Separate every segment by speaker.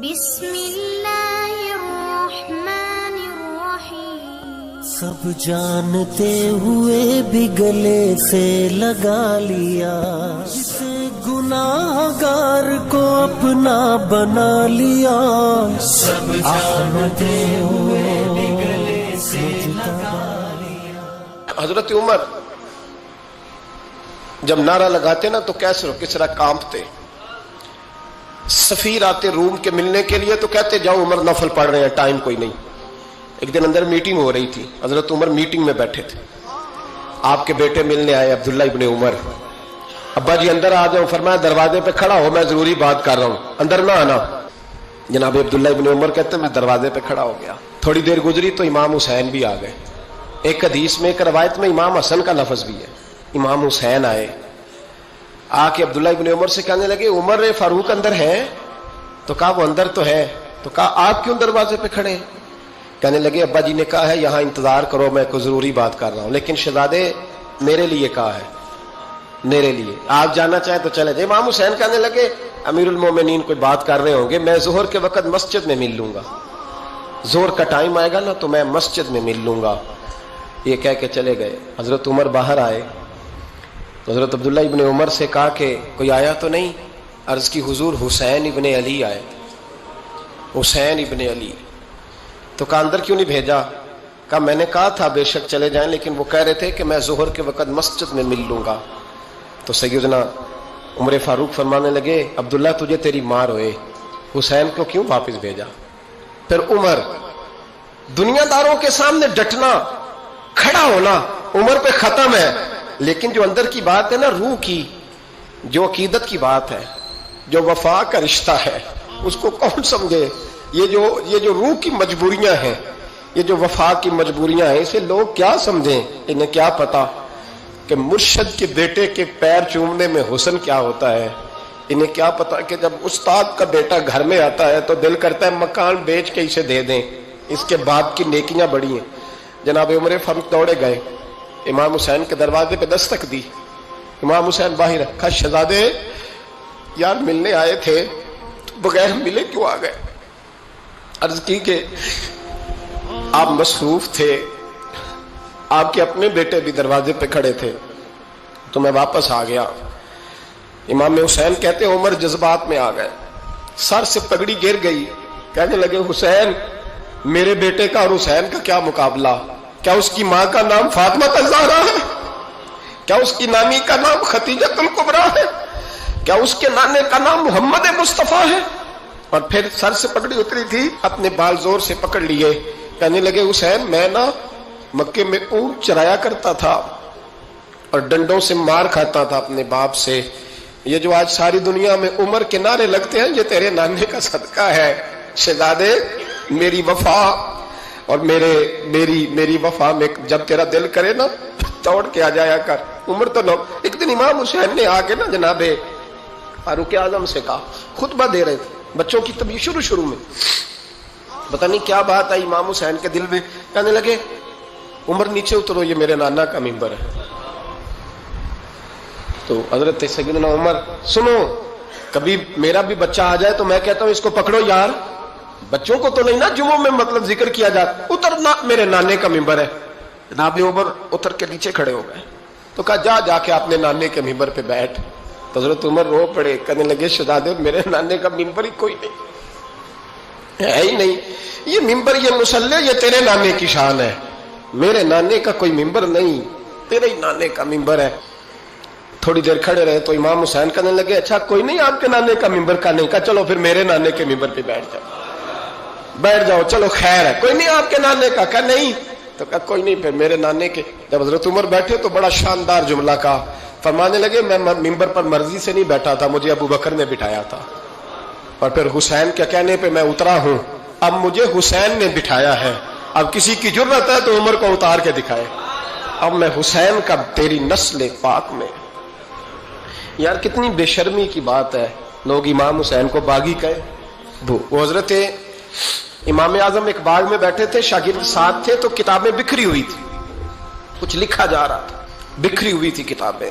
Speaker 1: بسم اللہ الرحمن الرحیم.
Speaker 2: سب جانتے ہوئے بھی گلے سے لگا لیا، جسے گناہگار کو اپنا بنا لیا. سب جانتے ہوئے بھی گلے سے لگا لیا.
Speaker 3: حضرت عمر جب نعرہ لگاتے نا تو کس طرح کانپتے. سفیر آتے روم کے ملنے کے لیے تو کہتے جاؤ عمر نفل پڑھ رہے ہیں، ٹائم کوئی نہیں. ایک دن اندر میٹنگ ہو رہی تھی، حضرت عمر میٹنگ میں بیٹھے تھے. آپ کے بیٹے ملنے آئے عبداللہ ابن عمر. ابا جی اندر آ جاؤ. فرمایا دروازے پہ کھڑا ہو، میں ضروری بات کر رہا ہوں، اندر نہ آنا. جناب عبداللہ ابن عمر کہتے میں دروازے پہ کھڑا ہو گیا. تھوڑی دیر گزری تو امام حسین بھی آ گئے. ایک حدیث میں ایک روایت میں امام حسن کا لفظ بھی ہے. امام حسین آئے، آ کے عبداللہ ابن عمر سے کہنے لگے عمر فاروق اندر ہے؟ تو کہا وہ اندر تو ہے. تو کہا آپ کیوں دروازے پہ کھڑے ہیں؟ کہنے لگے ابا جی نے کہا ہے یہاں انتظار کرو، میں کوئی ضروری بات کر رہا ہوں. لیکن شہزادے میرے لیے کہا ہے، میرے لیے آپ جانا چاہیں تو چلے جائیں. امام حسین کہنے لگے امیر المومنین کوئی بات کر رہے ہوں گے، میں ظہر کے وقت مسجد میں مل لوں گا، ظہر کا ٹائم آئے گا نا تو میں مسجد میں مل لوں گا. یہ کہہ کے چلے گئے. حضرت عمر باہر آئے تو حضرت عبداللہ ابن عمر سے کہا کہ کوئی آیا تو نہیں؟ عرض کی حضور حسین ابن علی آئے. حسین ابن علی. تو کہا اندر کیوں نہیں بھیجا؟ کہا میں نے کہا تھا بے شک چلے جائیں، لیکن وہ کہہ رہے تھے کہ میں ظہر کے وقت مسجد میں مل لوں گا. تو سیدنا عمر فاروق فرمانے لگے عبداللہ تجھے تیری مار ہوئے، حسین کو کیوں واپس بھیجا؟ پھر عمر دنیا داروں کے سامنے ڈٹنا، کھڑا ہونا عمر پہ ختم ہے، لیکن جو اندر کی بات ہے نا، روح کی، جو عقیدت کی بات ہے، جو وفا کا رشتہ ہے، اس کو کون سمجھے؟ یہ جو روح کی مجبوریاں ہیں، یہ جو وفا کی مجبوریاں ہیں، اسے لوگ کیا سمجھیں؟ انہیں کیا پتا کہ مرشد کے بیٹے کے پیر چومنے میں حسن کیا ہوتا ہے؟ انہیں کیا پتا کہ جب استاد کا بیٹا گھر میں آتا ہے تو دل کرتا ہے مکان بیچ کے اسے دے دیں، اس کے باپ کی نیکیاں بڑی ہیں. جناب عمر فاروق دوڑے گئے، امام حسین کے دروازے پہ دستک دی. امام حسین باہر رکھا. شہزادے یار ملنے آئے تھے تو بغیر ملے کیوں آ گئے؟ عرض کی کہ آپ مصروف تھے، آپ کے اپنے بیٹے بھی دروازے پہ کھڑے تھے تو میں واپس آ گیا. امام حسین کہتے عمر جذبات میں آ گئے، سر سے پگڑی گر گئی. کہنے لگے حسین میرے بیٹے کا اور حسین کا کیا مقابلہ؟ کیا اس کی ماں کا نام فاطمہ الزہرا ہے؟ کیا اس کی نانی کا نام خدیجہ الکبریٰ ہے؟ کیا اس کے نانے کا نام محمد مصطفیٰ ہے؟ اور پھر سر سے پکڑی اتری تھی، اپنے بال زور سے پکڑ لیے. کہنے لگے حسین میں نا مکے میں اونٹ چرایا کرتا تھا اور ڈنڈوں سے مار کھاتا تھا اپنے باپ سے. یہ جو آج ساری دنیا میں عمر کے نعرے لگتے ہیں یہ تیرے نانے کا صدقہ ہے. شہزادے میری وفا اور میری وفا میں جب تیرا دل کرے نا توڑ کے آ جایا کر. عمر تو لوگ ایک دن امام حسین نے آ کے نا جناب فاروق اعظم سے کہا، خطبہ دے رہے تھے بچوں کی طبیعت شروع میں، پتہ نہیں کیا بات آئی امام حسین کے دل میں. کہنے لگے عمر نیچے اترو، یہ میرے نانا کا ممبر ہے. تو حضرت سیدنا عمر سنو، کبھی میرا بھی بچہ آ جائے تو میں کہتا ہوں اس کو پکڑو یار، بچوں کو تو نہیں نا جمعوں میں مطلب ذکر کیا جاتا، اترنا میرے نانے کا ممبر ہے. جناب عمر اتر کے نیچے کھڑے ہو گئے. تو کہا جا کے اپنے نانے کے ممبر پہ بیٹھ. تو حضرت عمر رو پڑے. کہنے لگے شہزادے میرے نانے کا ممبر ہی کوئی نہیں ہے ہی نہیں، یہ ممبر یہ مصلی یہ تیرے نانے کی شان ہے، میرے نانے کا کوئی ممبر نہیں، تیرے ہی نانے کا ممبر ہے. تھوڑی دیر کھڑے رہے تو امام حسین کہنے لگے اچھا کوئی نہیں آپ کے نانے کا ممبر کا نہیں؟ کہا چلو پھر میرے نانے کے ممبر پہ بیٹھ جاؤ چلو خیر ہے. کوئی نہیں آپ کے نانے کا؟ کہا نہیں. تو کہا کوئی نہیں پھر میرے نانے کے. جب حضرت عمر بیٹھے تو بڑا شاندار جملہ کہا. فرمانے لگے میں ممبر پر مرضی سے نہیں بیٹھا تھا، مجھے ابو بکر نے بٹھایا تھا، اور پھر حسین کے کہنے پہ میں اترا ہوں، اب مجھے حسین نے بٹھایا ہے. اب کسی کی جرت ہے تو عمر کو اتار کے دکھائے، اب میں حسین کا تیری نسل پاک میں. یار کتنی بے شرمی کی بات ہے، لوگ امام حسین کو باغی کہے. وہ حضرت امام اعظم ایک باغ میں بیٹھے تھے، شاگرد ساتھ تھے، تو کتابیں بکھری ہوئی تھی، کچھ لکھا جا رہا تھا، بکھری ہوئی تھی کتابیں.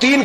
Speaker 3: 3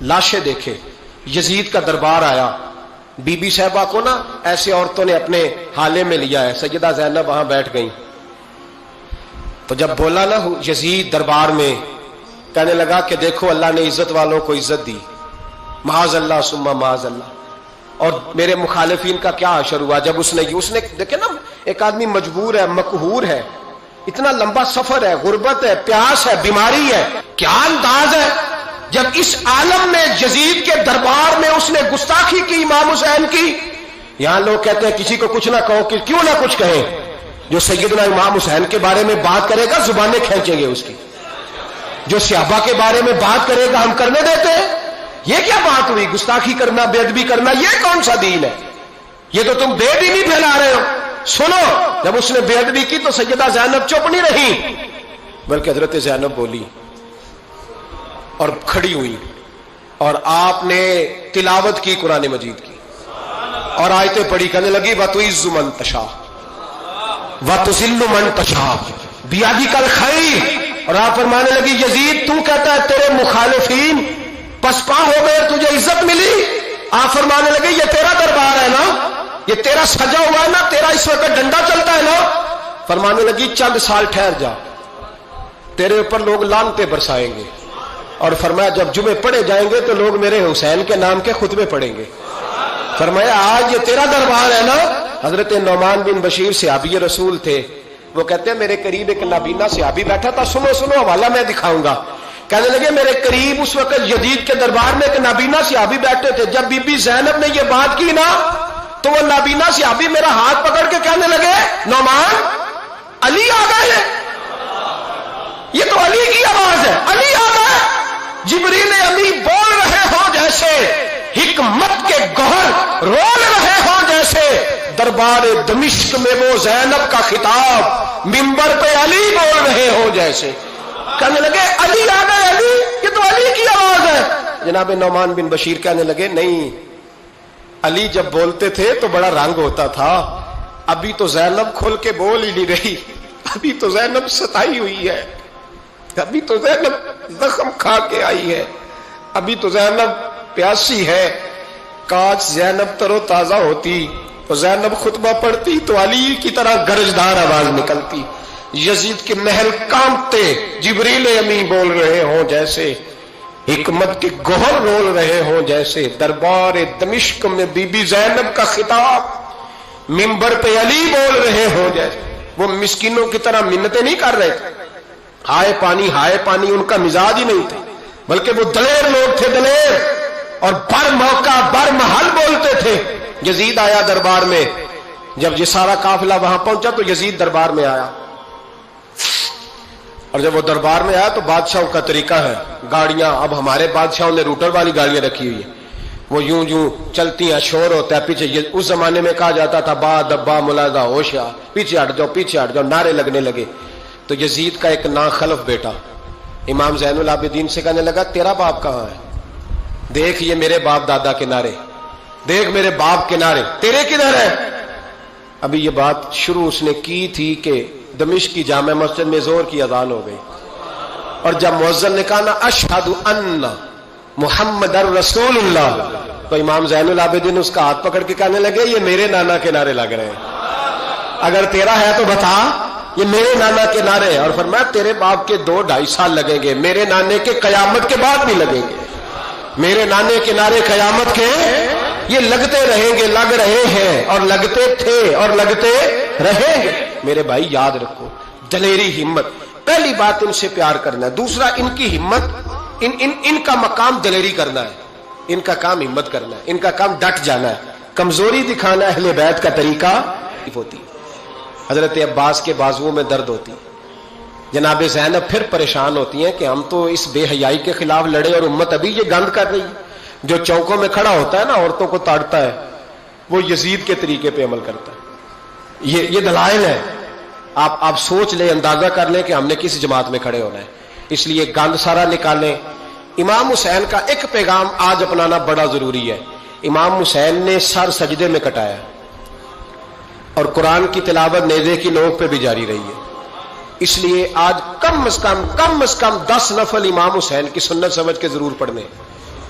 Speaker 3: لاشیں دیکھے. یزید کا دربار آیا, بی بی صاحبہ کو نا ایسے عورتوں نے اپنے حالے میں لیا ہے. سیدہ زینب وہاں بیٹھ گئیں. تو جب بولا نا یزید دربار میں, کہنے لگا کہ دیکھو اللہ نے عزت والوں کو عزت دی, معاذ اللہ ثم معاذ اللہ, اور میرے مخالفین کا کیا حشر ہوا جب اس نے دیکھیں نا, ایک آدمی مجبور ہے, مقہور ہے, اتنا لمبا سفر ہے, غربت ہے, پیاس ہے, بیماری ہے, کیا انداز ہے جب اس عالم میں یزید کے دربار میں اس نے گستاخی کی امام حسین کی. یہاں لوگ کہتے ہیں کسی کو کچھ نہ کہو, کہ کیوں نہ کچھ کہیں, جو سیدنا امام حسین کے بارے میں بات کرے گا زبانیں کھینچیں گے اس کی, جو صحابہ کے بارے میں بات کرے گا ہم کرنے دیتے ہیں. یہ کیا بات ہوئی, گستاخی کرنا, بے ادبی کرنا, یہ کون سا دین ہے؟ یہ تو تم بے دینی پھیلا رہے ہو. سنو, جب اس نے بے ادبی کی تو سیدہ زینب چپ نہیں رہی, بلکہ حضرت زینب بولی اور کھڑی ہوئی, اور آپ نے تلاوت کی قرآن مجید کی, اور آیتیں پڑھی, کہنے لگی وَتُعِزُّ مَن تَشَاءُ وَتُذِلُّ مَن تَشَاءُ بِیَدِکَ الْخَیْرُ. اور آپ فرمانے لگی یزید تو کہتا ہے تیرے مخالفین پسپا ہو گئے, تجھے عزت ملی. آپ فرمانے لگے یہ تیرا دربار ہے نا, یہ تیرا سجا ہوا ہے نا, تیرا اس وقت ڈنڈا چلتا ہے نا. فرمانے لگی چند سال ٹھہر جا, تیرے اوپر لوگ لعنتیں برسائیں گے. اور فرمایا جب جمعے پڑھے جائیں گے تو لوگ میرے حسین کے نام کے خطبے پڑھیں گے. فرمایا آج یہ تیرا دربار ہے نا. حضرت نعمان بن بشیر صحابی رسول تھے, وہ کہتے ہیں میرے قریب ایک نابینا صحابی بیٹھا تھا, سنو سنو حوالہ میں دکھاؤں گا. کہنے لگے میرے قریب اس وقت یزید کے دربار میں ایک نابینا صحابی بیٹھے تھے. جب بی بی زینب نے یہ بات کی نا تو وہ نابینا صحابی میرا ہاتھ پکڑ کے کہنے لگے نعمان علی آ گئے, یہ تو علی کی آواز ہے, علی آ گئے. جبریل امی بول رہے ہوں جیسے, حکمت کے گوہر رول رہے ہوں جیسے, دربار دمشق میں وہ زینب کا خطاب منبر پہ علی بول رہے ہوں جیسے. کہنے لگے علی آ گئے, علی, یہ تو علی کی آواز ہے. جناب نعمان بن بشیر کہنے لگے نہیں, علی جب بولتے تھے تو بڑا رنگ ہوتا تھا, ابھی تو زینب کھل کے بول ہی نہیں رہی, ابھی تو زینب ستائی ہوئی ہے, ابھی تو زینب زخم کھا کے آئی ہے, ابھی تو زینب پیاسی ہے. کاش زینب تر و تازہ ہوتی, اور زینب خطبہ پڑھتی تو علی کی طرح گرجدار آواز نکلتی. یزید کے محل کانپتے, جبریل امی بول رہے ہوں جیسے, حکمت کے گوہر رول رہے ہوں جیسے, دربار دمشق میں بی بی زینب کا خطاب منبر پہ علی بول رہے ہوں جیسے. وہ مسکینوں کی طرح منتیں نہیں کر رہے تھے, ہائے پانی ان کا مزاج ہی نہیں تھا, بلکہ وہ دلیر لوگ تھے, دلیر, اور بر موقع بر محل بولتے تھے. یزید آیا دربار میں, جب یہ سارا قافلہ وہاں پہنچا تو یزید دربار میں آیا, اور جب وہ دربار میں آیا تو بادشاہوں کا طریقہ ہے, گاڑیاں, اب ہمارے بادشاہوں نے روٹر والی گاڑیاں رکھی ہوئی ہیں, وہ یوں چلتی ہیں, شور ہوتا ہے پیچھے. اس زمانے میں کہا جاتا تھا با دبا ملاحظہ ہوشیار, پیچھے ہٹ جاؤ, نعرے لگنے لگے. تو یزید کا ایک ناخلف بیٹا امام زین العابدین سے کہنے لگا تیرا باپ کہاں ہے, دیکھ یہ میرے باپ دادا کے نعرے, دیکھ میرے باپ کے نعرے, تیرے کدھر ہے. ابھی یہ بات شروع اس نے کی تھی کہ دمشق کی جامع مسجد میں زور کی اذان ہو گئی, اور جب مؤذن نے کہا نا اشہد ان محمد رسول اللہ, تو امام زین العابدین اس کا ہاتھ پکڑ کے کہنے لگے یہ میرے نانا کے نعرے لگ رہے ہیں, اگر تیرا ہے تو بتا, یہ میرے نانا کے نعرے ہیں. اور فرمایا تیرے باپ کے 2-2.5 سال لگیں گے, میرے نانے کے قیامت کے بعد بھی لگیں گے. میرے نانے کے نعرے قیامت کے یہ لگتے رہیں گے, لگ رہے ہیں, اور لگتے تھے اور لگتے رہیں گے. میرے بھائی یاد رکھو, دلیری, ہمت, پہلی بات ان سے پیار کرنا ہے. دوسرا ان کی ہمت, ان کا مقام دلیری کرنا ہے, ان کا کام ہمت کرنا ہے, ان کا کام ڈٹ جانا ہے. کمزوری دکھانا اہل بیت کا طریقہ ہوتی. حضرت عباس کے بازوؤں میں درد ہوتی, جناب زینب پھر پریشان ہوتی ہیں کہ ہم تو اس بے حیائی کے خلاف لڑے اور امت ابھی یہ گند کر رہی. جو چوکوں میں کھڑا ہوتا ہے نا عورتوں کو تاڑتا ہے, وہ یزید کے طریقے پہ عمل کرتا ہے. یہ دلائل ہے, آپ سوچ لیں, اندازہ کر لیں کہ ہم نے کس جماعت میں کھڑے ہونا ہے. اس لیے گند سارا نکالیں. امام حسین کا ایک پیغام آج اپنانا بڑا ضروری ہے. امام حسین نے سر سجدے میں کٹایا, اور قرآن کی تلاوت نیزے کی نوک پہ بھی جاری رہی ہے. اس لیے آج کم از کم 10 نفل امام حسین کی سنت سمجھ کے ضرور پڑھنے.